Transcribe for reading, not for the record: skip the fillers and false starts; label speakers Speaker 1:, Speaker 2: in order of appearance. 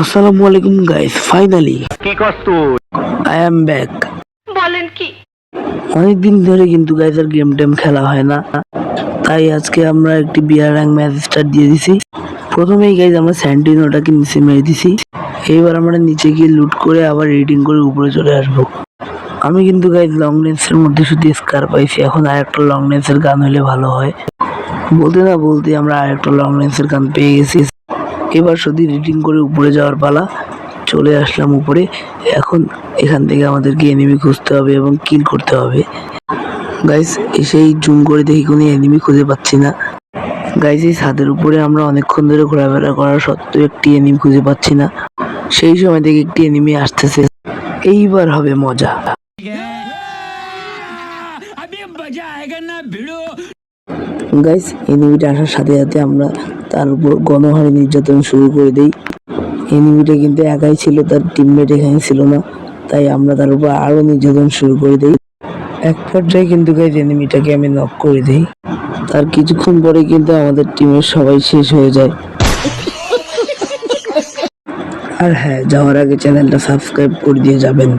Speaker 1: আসসালামু আলাইকুম guys, finally
Speaker 2: কি করছ তুই?
Speaker 1: I am back.
Speaker 3: বলেন কি?
Speaker 1: অনেকদিন ধরে কিন্তু গাইস আর গেম টেম খেলা হয় না, তাই আজকে আমরা একটি বিয়ার র্যাঙ্ক ম্যাচ স্টার্ট দিয়ে দিছি। প্রথমেই গাইস আমরা স্যান্টিনোটাকে নিচে মেরে দিছি। এইবার আমরা নিচে গিয়ে লুট করে আবার রিডিং করে উপরে চলে আসবো। আমি কিন্তু গাইস লং রেঞ্জের মধ্যে শুধু স্কার পাইছি, এখন আর একটা লং রেঞ্জের গান হলে ভালো হয়। বলতে না বলতে আমরা আর একটা লং রেঞ্জের গান পেয়ে গেছি। এবার শুধু রিডিং করে উপরে যাওয়ার পালা। চলে আসলাম উপরে। এখন এখান থেকে আমাদেরকে এনিমি খুঁজতে হবে এবং কিল করতে হবে। গাইস এসেই জুম করে দেখি কোনো এনিমি খুঁজে পাচ্ছি না। গাইস এই ছাদের উপরে আমরা অনেকক্ষণ ধরে ঘোরাফেরা করার সত্ত্বেও একটি এনিমি খুঁজে পাচ্ছি না। সেই সময় থেকে একটি এনিমি আসতেছে। এইবার হবে মজা। গাইস এনিমিটা আসার সাথে সাথে আমরা তার উপর গণহারে নির্যাতন শুরু করে দেই। এনিমিটা কিন্তু একাই ছিল, তার টিমমেট এখানে ছিল না, তাই আমরা তার উপর আরো নির্যাতন শুরু করে দেই। এক পর্যায়ে কিন্তু গাইস এনিমিটাকে আমি নক করে দেই। তার কিছুক্ষণ পরে কিন্তু আমাদের টিমের সবাই শেষ হয়ে যায়। আর হ্যাঁ, যাওয়ার আগে চ্যানেলটা সাবস্ক্রাইব করে দিয়ে যাবেন।